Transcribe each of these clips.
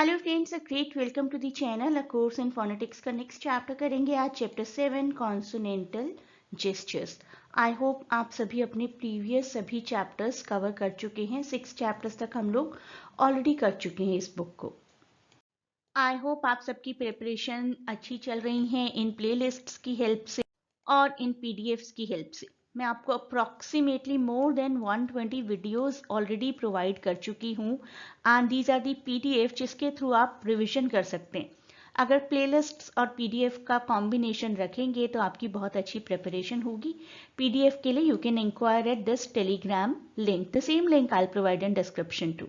Hello friends, a great welcome to the channel. A course in phonetics का next chapter करेंगे आज, chapter 7 consonantal gestures. I hope आप सभी अपने previous सभी चैप्टर्स कवर कर चुके हैं। 6 चैप्टर्स तक हम लोग ऑलरेडी कर चुके हैं इस बुक को। आई होप आप सबकी प्रिपरेशन अच्छी चल रही हैं इन प्लेलिस्ट्स की हेल्प से और इन पीडीएफ्स की हेल्प से। मैं आपको approximately more than 120 videos already provide कर चुकी हूँ and these are the PDF जिसके थ्रू आप रिविजन कर सकते हैं। अगर प्लेलिस्ट्स और पीडीएफ का कॉम्बिनेशन रखेंगे तो आपकी बहुत अच्छी प्रिपरेशन होगी। पीडीएफ के लिए you can inquire at this Telegram link, the same link I provide in description too.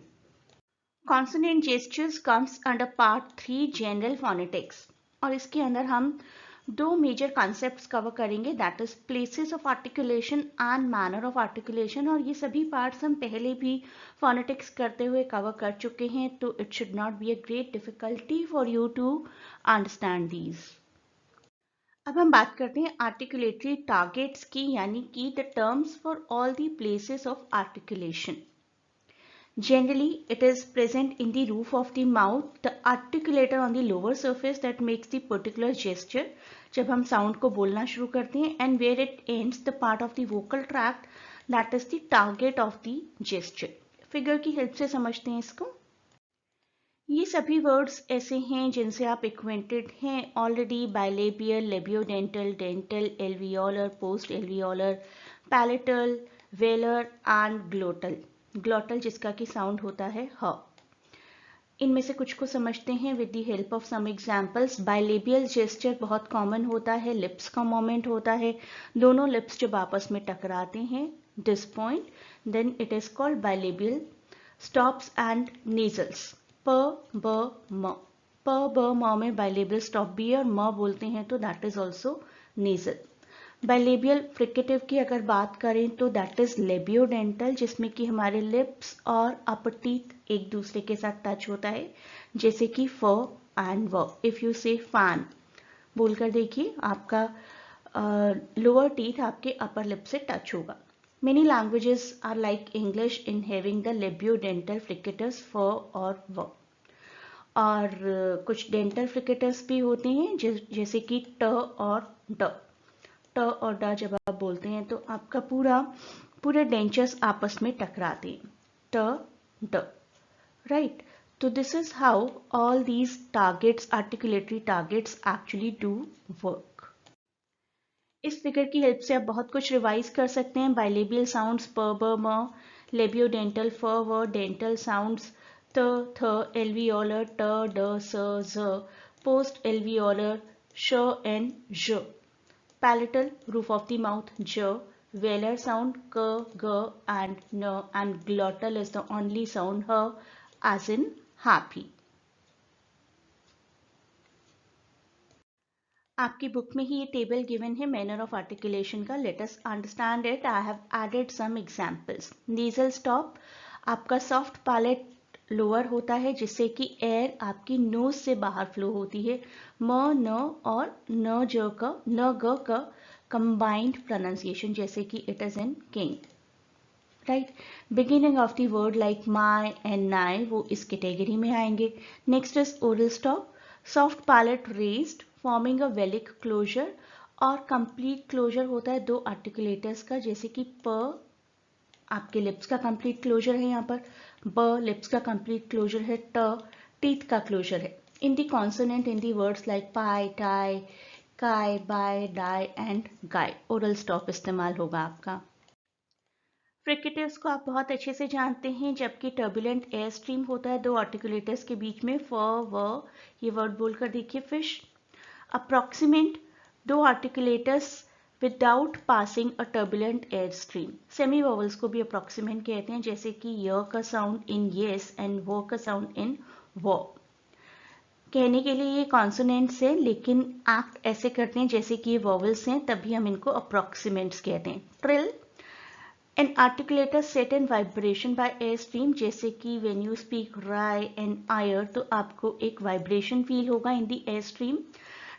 Consonant gestures comes under part 3 general phonetics और इसके अंदर हम दो मेजर कॉन्सेप्ट्स कवर करेंगे, that is places of articulation and manner of articulation. और ये सभी parts हम पहले भी फोनेटिक्स करते हुए कवर कर चुके हैं, तो it should not be a great difficulty for you to understand these. अब हम बात करते हैं आर्टिकुलेटरी टारगेट्स की, यानी कि the terms for all the places of articulation. Generally, it is present in the roof of the mouth, the articulator on the lower surface that makes the particular gesture. जब हम sound को बोलना शुरू करते हैं, and where it ends the part of the vocal tract that is the target of the gesture. Figure की help से समझते हैं इसको। ये सभी वर्ड्स ऐसे हैं जिनसे आप एक्वेंटेड हैं already, bilabial, labiodental, dental, alveolar, post alveolar, palatal, velar and glottal. Glottal जिसका कि साउंड होता है ह। इनमें से कुछ को समझते हैं with the help of some examples. Bilabial gesture बहुत कॉमन होता है, लिप्स का मोमेंट होता है, दोनों लिप्स जब आपस में टकराते हैं this point, then it is called bilabial. Stops and nasals, प ब म, प ब म में बाइलेबियल स्टॉप भी है और म बोलते हैं तो that is also nasal. Bilabial fricative की अगर बात करें तो दैट इज लेबियोडेंटल, जिसमें कि हमारे लिप्स और अपर टीथ एक दूसरे के साथ टच होता है, जैसे कि फ एंड व। इफ यू से फैन बोलकर देखिए, आपका लोअर टीथ आपके अपर लिप से टच होगा। Many languages are like English in having the labiodental fricatives फ और व। और कुछ डेंटल फ्रिकेटर्स भी होते हैं जैसे कि ट और ड। ट और ड जब आप बोलते हैं तो आपका पूरे डेंचर्स आपस में टकराते हैं, ट ड, राइट। तो this is how all these targets, articulatory targets actually do work. इस फिगर की हेल्प से आप बहुत कुछ रिवाइज कर सकते हैं। बाइलेबियल साउंड्स प ब म, लेबियोडेंटल फ व, डेंटल साउंड्स त थ, एल्वियोलर ट ड स ज, पोस्ट एल्वियोलर श N ž, palatal roof of the mouth j, velar sound k, g and n, and glottal is the only sound h as in happy. आपकी बुक में ही ये टेबल गिवन है मैनर ऑफ आर्टिकुलेशन का। Let us understand it. I have added some examples. Nasal stop, आपका soft palate lower होता है जिससे कि एयर आपकी नोज से बाहर फ्लो होती है। म न और न ज का, न ग का कंबाइंड प्रोनाउंसिएशन, जैसे कि it is in king, right. Beginning of the word like my and nigh, वो इस कैटेगरी में आएंगे। Next is oral stop, soft palate raised forming a velic closure, और कंप्लीट क्लोजर होता है दो आर्टिकुलेटर्स का, जैसे कि प आपके लिप्स का कंप्लीट क्लोजर है यहाँ पर, ब लिप्स का कंप्लीट क्लोजर है, ट टीथ का क्लोजर है। In the consonant in the words like pie, tie, kye, buy, dye and guy, oral stop इस्तेमाल होगा आपका। फ्रिकेटिव्स को आप बहुत अच्छे से जानते हैं। जबकि टर्बुलेंट एयर स्ट्रीम होता है दो आर्टिकुलेटर्स के बीच में, फ व, ये वर्ड बोलकर देखिए फिश। अप्रॉक्सीमेट, दो articulators without passing a turbulent air stream. Semi vowels को भी अप्रॉक्सीमेट कहते हैं, जैसे कि य का साउंड इन येस एंड वो का साउंड इन वो। कहने के लिए ये कॉन्सोनेंट्स हैं, लेकिन एक्ट ऐसे करते हैं जैसे कि ये वोवल्स हैं, तभी हम इनको अप्रॉक्सीमेंट्स कहते हैं। Trill, an articulator set in vibration by air stream, जैसे कि when you speak rye and ire तो आपको एक वाइब्रेशन फील होगा in the air stream.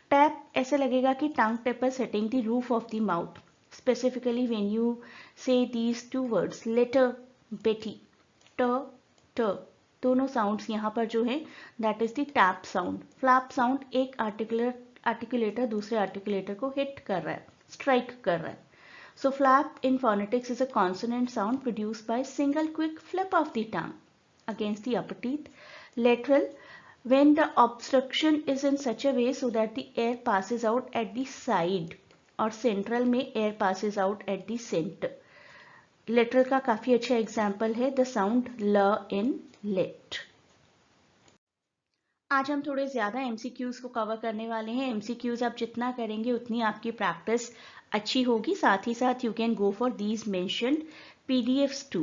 Tap, ऐसे लगेगा कि tongue tip is hitting the roof of the mouth, specifically when you say these two words, letter Betty, t, t, दोनों sounds यहाँ पर जो है that is the tap sound. Flap sound एक articulator दूसरे आर्टिकुलेटर को हिट कर रहा है, स्ट्राइक कर रहा है. So flap in phonetics is a consonant sound produced by single quick flip of the tongue against the upper teeth. Lateral, when the obstruction is in such a way so that the air passes out at the side, और central में air passes out at the center. Lateral का काफी अच्छा example है the sound l in let. आज हम थोड़े ज़्यादा MCQs को कवर करने वाले हैं. MCQs आप जितना करेंगे उतनी आपकी प्रैक्टिस अच्छी होगी. साथ ही साथ you can go for these mentioned PDFs too.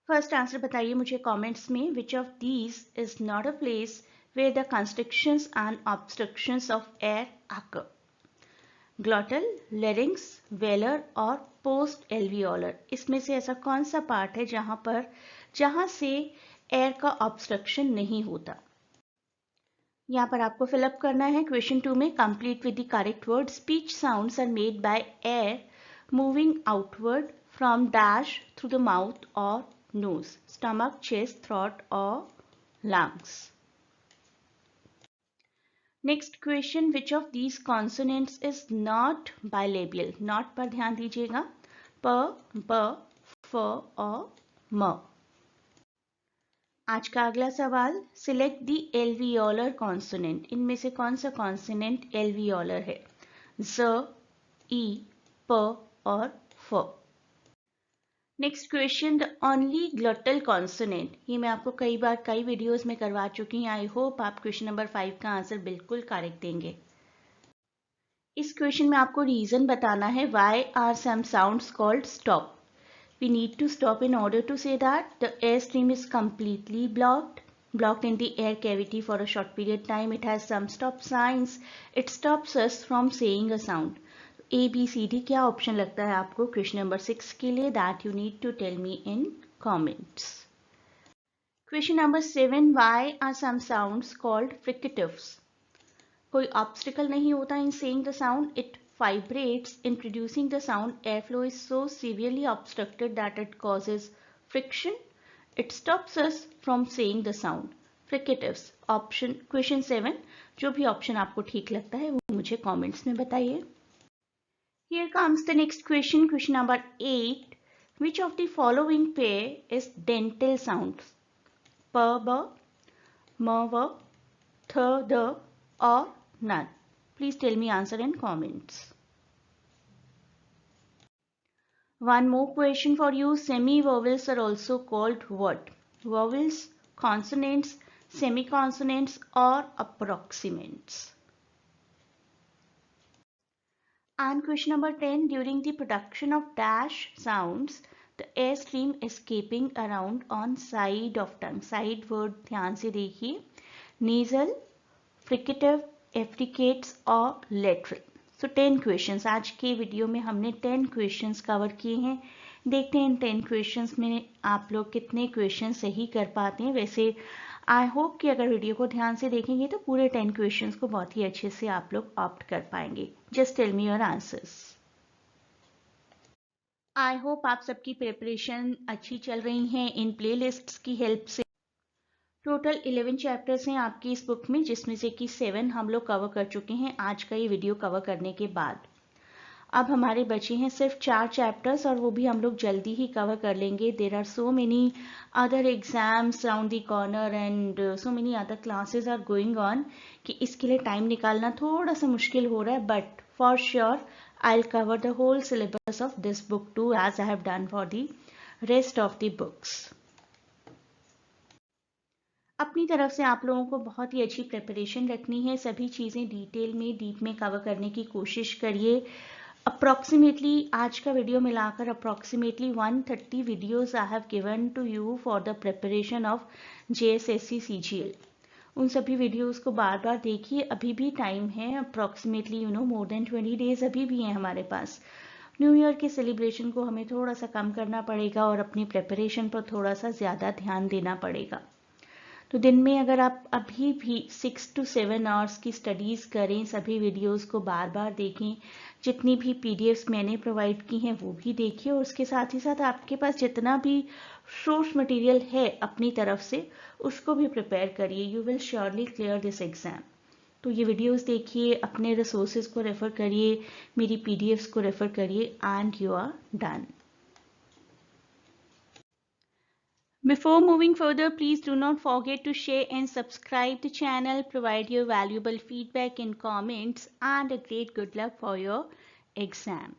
First answer बताइए मुझे कमेंट्स में. Which of these is not a place where the constrictions and obstructions of air occur? Glottal, larynx, velar और पोस्ट एल्वियोलर. इसमें से ऐसा कौन सा part है जहां से एयर का ऑब्स्ट्रक्शन नहीं होता? यहाँ पर आपको फिलअप करना है. क्वेश्चन 2 में complete with the correct word. Speech sounds are made by air moving outward from dash through the mouth और नोज, स्टमक, चेस्ट, थ्रोट और lungs. Next question, which of these consonants is not bilabial? Not पर ध्यान दीजिएगा. प, ब, फ और म. आज का अगला सवाल, सिलेक्ट दी एल्वियोलर कॉन्सोनेंट. इनमें से कौन सा कॉन्सोनेंट एल्वियोलर है? ज, ई, प और फ. Next question, the only glottal consonant. ये मैं आपको कई बार कई वीडियोस में करवा चुकी हूँ. आई होप आप क्वेश्चन नंबर 5 का आंसर बिल्कुल करेक्ट देंगे. इस क्वेश्चन में आपको रीजन बताना है. Why are some sounds called stop? We need to stop in order to say that the airstream is completely blocked in the air cavity for a short period time. It has some stop signs. It stops us from saying a sound. A, B, C, D क्या option लगता है आपको question number 6 के लिए? That you need to tell me in comments. Question number 7, why are some sounds called fricatives? कोई obstacle नहीं होता in saying the sound. It vibrates. In producing the sound, airflow is so severely obstructed that it causes friction. It stops us from saying the sound. Fricatives. Option question 7. जो भी option आपको ठीक लगता है वो मुझे कमेंट्स में बताइए. Here comes the next question. Question number 8. Which of the following pair is dental sounds? प, ब, म, व, थ, the or none? Please tell me answer in comments. One more question for you. Semi-vowels are also called what? Vowels, consonants, semi-consonants or approximants? And question number 10. During the production of dash sounds, the airstream escaping around on side of tongue. Side word ध्यान से देखिए. Nasal, fricative, affricates और lateral. सो 10 questions. आज के video में हमने 10 questions cover किए हैं. देखते हैं इन 10 क्वेश्चंस में आप लोग कितने क्वेश्चन सही कर पाते हैं. वैसे आई होप कि अगर वीडियो को ध्यान से देखेंगे तो पूरे 10 क्वेश्चंस को बहुत ही अच्छे से आप लोग ऑप्ट कर पाएंगे. Just tell me your answers. I hope आप सबकी प्रिपरेशन अच्छी चल रही हैं इन प्लेलिस्ट्स की हेल्प से. टोटल 11 चैप्टर्स हैं आपकी इस बुक में, जिसमें से कि 7 हम लोग कवर कर चुके हैं आज का ये वीडियो कवर करने के बाद. अब हमारे बचे हैं सिर्फ 4 चैप्टर्स और वो भी हम लोग जल्दी ही कवर कर लेंगे. There are so many other exams round the corner and so many other classes are going on कि इसके लिए टाइम निकालना थोड़ा सा मुश्किल हो रहा है. But for sure I will cover the whole syllabus of this book too as I have done for the rest of the books. अपनी तरफ से आप लोगों को बहुत ही अच्छी प्रिपरेशन रखनी है. सभी चीज़ें डिटेल में डीप में कवर करने की कोशिश करिए. अप्रॉक्सीमेटली आज का वीडियो मिलाकर approximately 130 videos I have given to you for the preparation of JSSC CGL. उन सभी वीडियोस को बार बार देखिए. अभी भी टाइम है. अप्रॉक्सीमेटली मोर देन 20 डेज अभी भी हैं हमारे पास. न्यू ईयर के सेलिब्रेशन को हमें थोड़ा सा कम करना पड़ेगा और अपनी प्रिपरेशन पर थोड़ा सा ज़्यादा ध्यान देना पड़ेगा. तो दिन में अगर आप अभी भी 6 to 7 आवर्स की स्टडीज़ करें, सभी वीडियोस को बार बार देखें, जितनी भी पीडीएफ्स मैंने प्रोवाइड की हैं वो भी देखिए, और उसके साथ ही साथ आपके पास जितना भी सोर्स मटेरियल है अपनी तरफ से उसको भी प्रिपेयर करिए। You will surely clear this exam. तो ये वीडियोस देखिए, अपने रिसोर्सेज को रेफ़र करिए, मेरी पीडीएफ्स को रेफ़र करिए, and you are done. Before moving further, please do not forget to share and subscribe the channel, provide your valuable feedback in comments, and a great good luck for your exam.